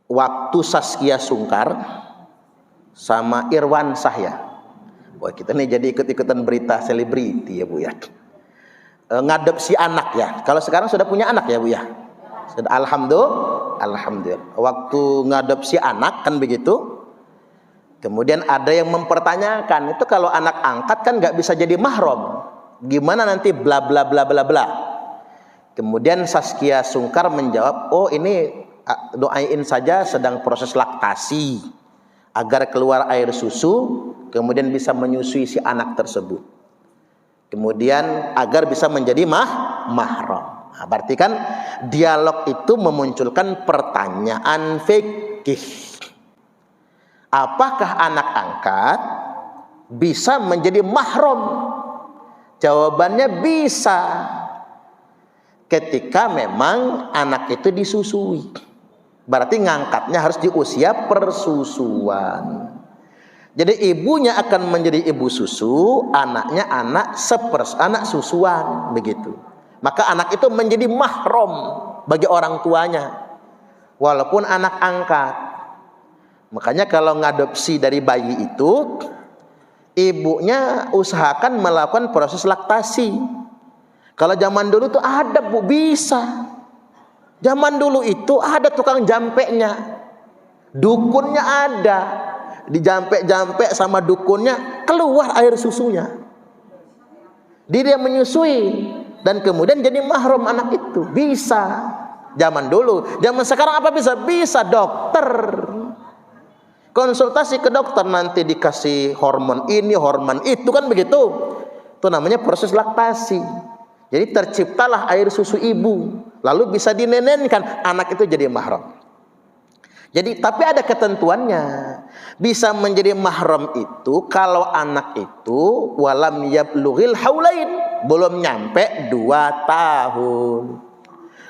waktu Saskia Sungkar sama Irwan Sahya. Wah, kita nih jadi ikut-ikutan berita selebriti ya Bu ya. Ngadopsi anak ya. Kalau sekarang sudah punya anak ya Bu ya. Sudah, alhamdulillah. Waktu ngadopsi anak kan begitu. Kemudian ada yang mempertanyakan, itu kalau anak angkat kan nggak bisa jadi mahram. Gimana nanti bla bla bla bla bla. Kemudian Saskia Sungkar menjawab, oh ini doain saja sedang proses laktasi agar keluar air susu, kemudian bisa menyusui si anak tersebut. Kemudian agar bisa menjadi mahram. Nah, berarti kan dialog itu memunculkan pertanyaan fikih. Apakah anak angkat bisa menjadi mahram? Jawabannya bisa. Ketika memang anak itu disusui. Berarti ngangkatnya harus di usia persusuan. Jadi ibunya akan menjadi ibu susu, anaknya anak susuan, begitu. Maka anak itu menjadi mahram bagi orang tuanya, walaupun anak angkat. Makanya kalau ngadopsi dari bayi itu, ibunya usahakan melakukan proses laktasi. Kalau zaman dulu tuh ada Bu, bisa. Zaman dulu itu ada tukang jampeknya, dukunnya ada, dijampe-jampe sama dukunnya, keluar air susunya. Dia menyusui dan kemudian jadi mahram anak itu, bisa. Zaman dulu, zaman sekarang apa bisa? Bisa dokter. Konsultasi ke dokter nanti dikasih hormon ini, hormon itu kan begitu. Itu namanya proses laktasi. Jadi terciptalah air susu ibu, lalu bisa dinenenkan, anak itu jadi mahram. Jadi tapi ada ketentuannya. Bisa menjadi mahram itu kalau anak itu walam yablughil haulain, belum nyampe 2 tahun.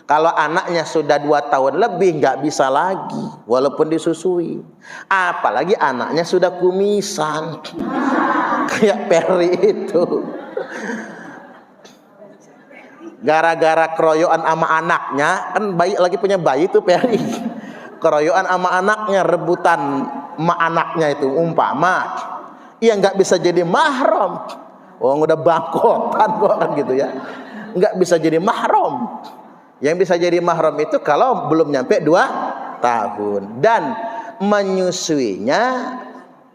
Kalau anaknya sudah 2 tahun lebih nggak bisa lagi walaupun disusui. Apalagi anaknya sudah kumisan kayak Peri itu. Gara-gara keroyokan sama anaknya, kan bayi lagi punya bayi itu Peri. Keroyokan sama anaknya, rebutan sama anaknya itu umpama. Iya nggak bisa jadi mahram. Oh udah bangkotan kok kan gitu ya. Nggak bisa jadi mahram. Yang bisa jadi mahram itu kalau belum nyampe 2 tahun dan menyusuinya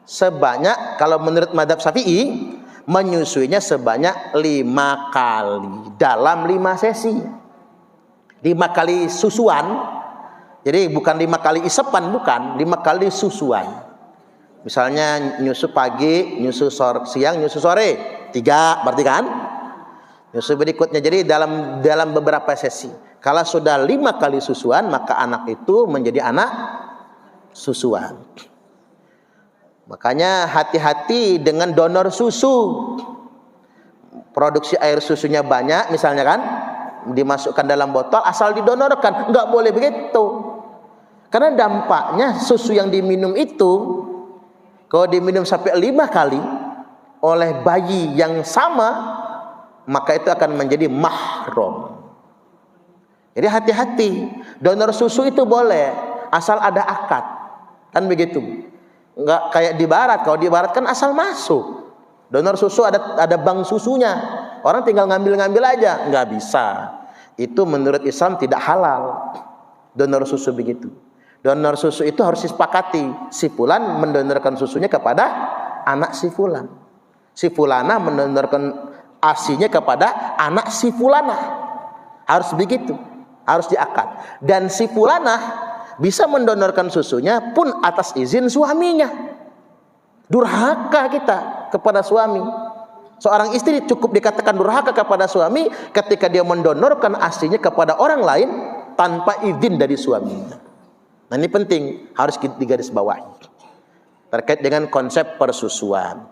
sebanyak, kalau menurut mazhab Syafi'i, menyusuinya sebanyak 5 kali dalam 5 sesi. 5 kali susuan. Jadi bukan 5 kali isepan, bukan, 5 kali susuan. Misalnya nyusu pagi, nyusu siang, nyusu sore, 3 berarti kan? Nyusu berikutnya. Jadi dalam beberapa sesi. Kalau sudah 5 kali susuan, maka anak itu menjadi anak susuan. Makanya hati-hati dengan donor susu. Produksi air susunya banyak misalnya kan, dimasukkan dalam botol asal didonorkan, nggak boleh begitu. Karena dampaknya susu yang diminum itu, kalau diminum sampai 5 kali oleh bayi yang sama, maka itu akan menjadi mahram. Jadi hati-hati, donor susu itu boleh asal ada akad, kan begitu. Nggak kayak di barat. Kalau di barat kan asal masuk. Donor susu ada bank susunya, orang tinggal ngambil-ngambil aja, nggak bisa. Itu menurut Islam tidak halal. Donor susu begitu. Donor susu itu harus disepakati. Si fulan mendonorkan susunya kepada anak si fulan. Si fulana mendonorkan ASI-nya kepada anak si fulana. Harus begitu. Harus diakad. Dan si fulana bisa mendonorkan susunya pun atas izin suaminya. Durhaka kita kepada suami. Seorang istri cukup dikatakan durhaka kepada suami ketika dia mendonorkan ASI-nya kepada orang lain tanpa izin dari suaminya. Nah ini penting, harus digarisbawahi terkait dengan konsep persusuan.